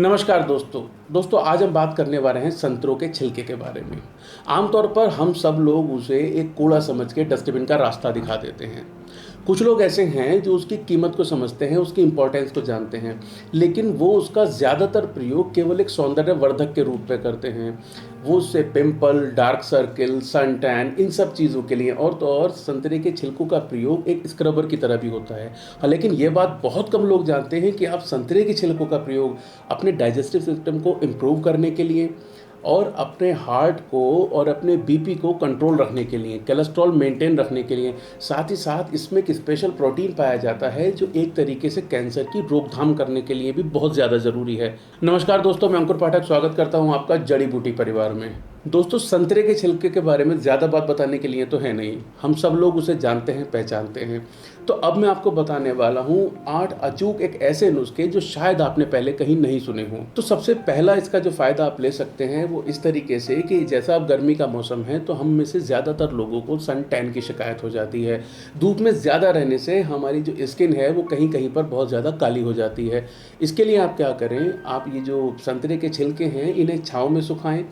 नमस्कार दोस्तों आज हम बात करने वाले हैं संतरों के छिलके के बारे में। आमतौर पर हम सब लोग उसे एक कूड़ा समझ के डस्टबिन का रास्ता दिखा देते हैं। कुछ लोग ऐसे हैं जो उसकी कीमत को समझते हैं, उसकी इम्पोर्टेंस को जानते हैं, लेकिन वो उसका ज़्यादातर प्रयोग केवल एक सौंदर्यवर्धक के रूप में करते हैं। वो उससे pimple, dark circle, sun tan, इन सब चीज़ों के लिए और तो और संतरे के छिलकों का प्रयोग एक स्क्रबर की तरह भी होता है। हाँ, लेकिन ये बात बहुत कम लोग जानते हैं कि आप संतरे के छिलकों का प्रयोग अपने डाइजेस्टिव सिस्टम को इम्प्रूव करने के लिए और अपने हार्ट को और अपने बीपी को कंट्रोल रखने के लिए, कोलेस्ट्रॉल मेंटेन रखने के लिए, साथ ही साथ इसमें एक स्पेशल प्रोटीन पाया जाता है जो एक तरीके से कैंसर की रोकथाम करने के लिए भी बहुत ज़्यादा ज़रूरी है। नमस्कार दोस्तों, मैं अंकुर पाठक स्वागत करता हूं आपका जड़ी बूटी परिवार में। दोस्तों, संतरे के छिलके के बारे में ज़्यादा बात बताने के लिए तो है नहीं, हम सब लोग उसे जानते हैं, पहचानते हैं। तो अब मैं आपको बताने वाला हूँ 8 अचूक एक ऐसे नुस्खे जो शायद आपने पहले कहीं नहीं सुने हों। तो सबसे पहला इसका जो फ़ायदा आप ले सकते हैं वो इस तरीके से कि जैसा अब गर्मी का मौसम है तो हम में से ज़्यादातर लोगों को सन टैन की शिकायत हो जाती है। धूप में ज़्यादा रहने से हमारी जो स्किन है वो कहीं कहीं पर बहुत ज़्यादा काली हो जाती है। इसके लिए आप क्या करें, आप ये जो संतरे के छिलके हैं इन्हें छाँव में सुखाएँ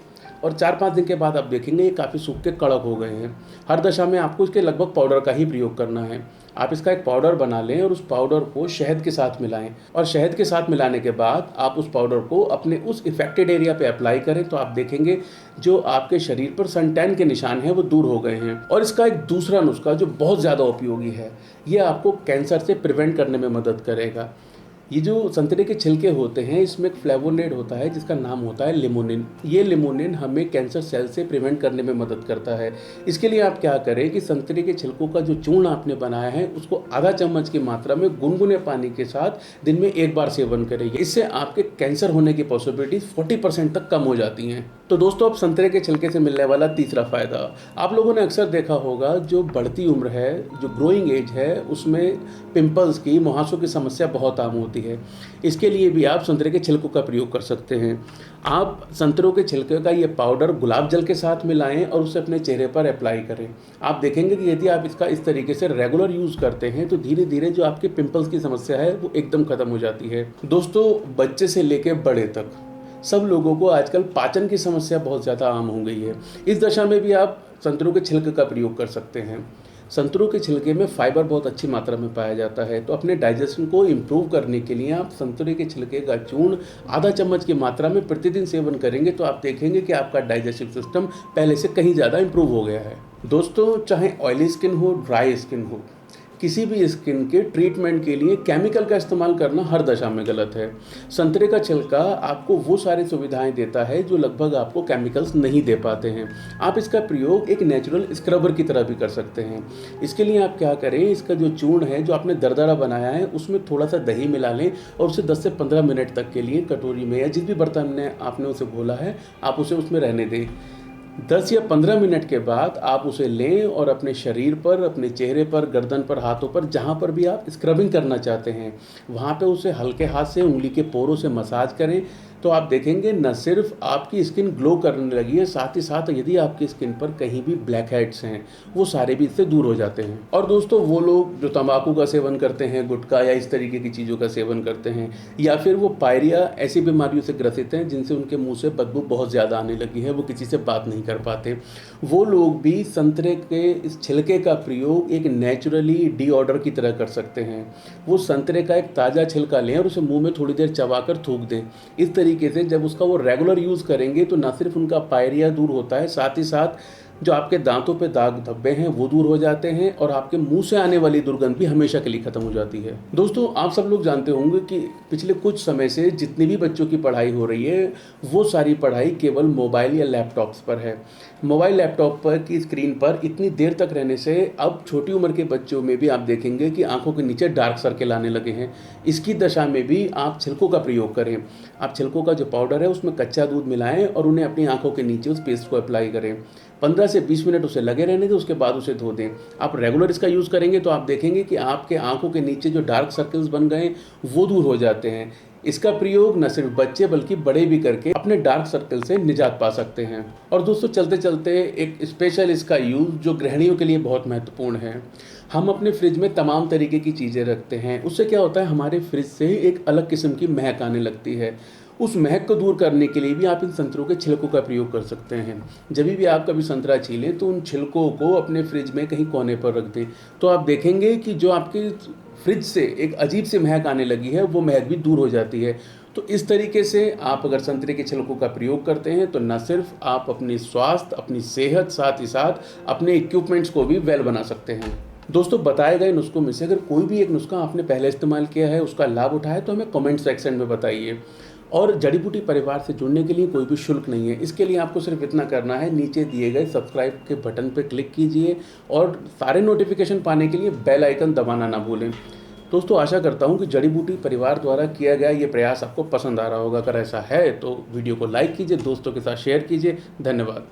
और 4-5 दिन के बाद आप देखेंगे ये काफ़ी सूख के कड़क हो गए हैं। हर दशा में आपको इसके लगभग पाउडर का ही प्रयोग करना है। आप इसका एक पाउडर बना लें और उस पाउडर को शहद के साथ मिलाएं और शहद के साथ मिलाने के बाद आप उस पाउडर को अपने उस इफेक्टेड एरिया पे अप्लाई करें तो आप देखेंगे जो आपके शरीर पर सन टैन के निशान हैं वो दूर हो गए हैं। और इसका एक दूसरा नुस्खा जो बहुत ज़्यादा उपयोगी है, ये आपको कैंसर से प्रिवेंट करने में मदद करेगा। ये जो संतरे के छिलके होते हैं इसमें एक फ्लेवोनोइड होता है जिसका नाम होता है लिमोनिन। ये लिमोनिन हमें कैंसर सेल से प्रिवेंट करने में मदद करता है। इसके लिए आप क्या करें कि संतरे के छिलकों का जो चूर्ण आपने बनाया है उसको आधा चम्मच की मात्रा में गुनगुने पानी के साथ दिन में एक बार सेवन करें। इससे आपके कैंसर होने की पॉसिबिलिटीज 40% तक कम हो जाती हैं। तो दोस्तों, अब संतरे के छिलके से मिलने वाला तीसरा फ़ायदा, आप लोगों ने अक्सर देखा होगा जो बढ़ती उम्र है, जो ग्रोइंग एज है, उसमें पिंपल्स की, मुहासों की समस्या बहुत आम होती है। इसके लिए भी आप संतरे के छिलकों का प्रयोग कर सकते हैं। आप संतरों के छिलके का ये पाउडर गुलाब जल के साथ मिलाएं और उसे अपने चेहरे पर अप्लाई करें। आप देखेंगे कि यदि आप इसका इस तरीके से रेगुलर यूज़ करते हैं तो धीरे धीरे जो आपके पिंपल्स की समस्या है वो एकदम खत्म हो जाती है। दोस्तों, बच्चे से लेकर बड़े तक सब लोगों को आजकल पाचन की समस्या बहुत ज़्यादा आम हो गई है। इस दशा में भी आप संतरों के छिलके का प्रयोग कर सकते हैं। संतरों के छिलके में फाइबर बहुत अच्छी मात्रा में पाया जाता है, तो अपने डाइजेशन को इम्प्रूव करने के लिए आप संतरे के छिलके का चूर्ण आधा चम्मच की मात्रा में प्रतिदिन सेवन करेंगे तो आप देखेंगे कि आपका डाइजेस्टिव सिस्टम पहले से कहीं ज़्यादा इम्प्रूव हो गया है। दोस्तों, चाहे ऑयली स्किन हो, ड्राई स्किन हो, किसी भी स्किन के ट्रीटमेंट के लिए केमिकल का इस्तेमाल करना हर दशा में गलत है। संतरे का छिलका आपको वो सारी सुविधाएं देता है जो लगभग आपको केमिकल्स नहीं दे पाते हैं। आप इसका प्रयोग एक नेचुरल स्क्रबर की तरह भी कर सकते हैं। इसके लिए आप क्या करें, इसका जो चूर्ण है जो आपने दरदरा बनाया है उसमें थोड़ा सा दही मिला लें और उसे 10 से 15 मिनट तक के लिए कटोरी में या जिस भी बर्तन में आपने उसे घोला है आप उसे उसमें रहने दें। 10 या 15 मिनट के बाद आप उसे लें और अपने शरीर पर, अपने चेहरे पर, गर्दन पर, हाथों पर, जहाँ पर भी आप स्क्रबिंग करना चाहते हैं वहाँ पे उसे हल्के हाथ से उंगली के पोरों से मसाज करें तो आप देखेंगे न सिर्फ आपकी स्किन ग्लो करने लगी है, साथ ही साथ यदि आपकी स्किन पर कहीं भी ब्लैक हेड्स हैं वो सारे भी इससे दूर हो जाते हैं। और दोस्तों, वो लोग जो तंबाकू का सेवन करते हैं, गुटखा या इस तरीके की चीज़ों का सेवन करते हैं, या फिर वो पायरिया ऐसी बीमारियों से ग्रसित हैं जिनसे उनके मुंह से बदबू बहुत ज़्यादा आने लगी है, वो किसी से बात नहीं कर पाते, वो लोग भी संतरे के इस छिलके का प्रयोग एक नेचुरली डीऑर्डर की तरह कर सकते हैं। वो संतरे का एक ताज़ा छिलका लें और उसे मुँह में थोड़ी देर चबा कर थूक दें। इस तरीके से जब उसका वो रेगुलर यूज़ करेंगे तो ना सिर्फ उनका पायरिया दूर होता है, साथ ही साथ जो आपके दांतों पे दाग धब्बे हैं वो दूर हो जाते हैं और आपके मुंह से आने वाली दुर्गंध भी हमेशा के लिए खत्म हो जाती है। दोस्तों, आप सब लोग जानते होंगे कि पिछले कुछ समय से जितनी भी बच्चों की पढ़ाई हो रही है वो सारी पढ़ाई केवल मोबाइल या लैपटॉप्स पर है। मोबाइल लैपटॉप पर की स्क्रीन पर इतनी देर तक रहने से अब छोटी उम्र के बच्चों में भी आप देखेंगे कि आंखों के नीचे डार्क सर्कल आने लगे हैं। इसकी दशा में भी आप छिलकों का प्रयोग करें। आप छिलकों का जो पाउडर है उसमें कच्चा दूध मिलाएं और उन्हें अपनी आंखों के नीचे उस पेस्ट को अप्लाई करें। 15 से 20 मिनट उसे लगे रहने दें, उसके बाद उसे धो दें। आप रेगुलर इसका यूज़ करेंगे तो आप देखेंगे कि आपके आंखों के नीचे जो डार्क सर्कल्स बन गए वो दूर हो जाते हैं। इसका प्रयोग न सिर्फ बच्चे बल्कि बड़े भी करके अपने डार्क सर्कल से निजात पा सकते हैं। और दोस्तों, चलते चलते एक स्पेशल इसका यूज़ जो गृहिणियों के लिए बहुत महत्वपूर्ण है, हम अपने फ्रिज में तमाम तरीके की चीज़ें रखते हैं, उससे क्या होता है हमारे फ्रिज से एक अलग किस्म की महक आने लगती है। उस महक को दूर करने के लिए भी आप इन संतरों के छिलकों का प्रयोग कर सकते हैं। जब भी आप कभी संतरा छीलें तो उन छिलकों को अपने फ्रिज में कहीं कोने पर रख दें, तो आप देखेंगे कि जो आपके फ्रिज से एक अजीब सी महक आने लगी है, वो महक भी दूर हो जाती है। तो इस तरीके से आप अगर संतरे के छिलकों का प्रयोग करते हैं तो न सिर्फ आप अपनी स्वास्थ्य, अपनी सेहत, साथ ही साथ अपने इक्विपमेंट्स को भी वेल बना सकते हैं। दोस्तों, बताए गए नुस्खों में से अगर कोई भी एक नुस्खा आपने पहले इस्तेमाल किया है, उसका लाभ उठाया है, तो हमें कमेंट सेक्शन में बताइए। और जड़ी बूटी परिवार से जुड़ने के लिए कोई भी शुल्क नहीं है। इसके लिए आपको सिर्फ इतना करना है, नीचे दिए गए सब्सक्राइब के बटन पर क्लिक कीजिए और सारे नोटिफिकेशन पाने के लिए बेल आइकन दबाना ना भूलें। दोस्तों, आशा करता हूँ कि जड़ी बूटी परिवार द्वारा किया गया ये प्रयास आपको पसंद आ रहा होगा। अगर ऐसा है तो वीडियो को लाइक कीजिए, दोस्तों के साथ शेयर कीजिए। धन्यवाद।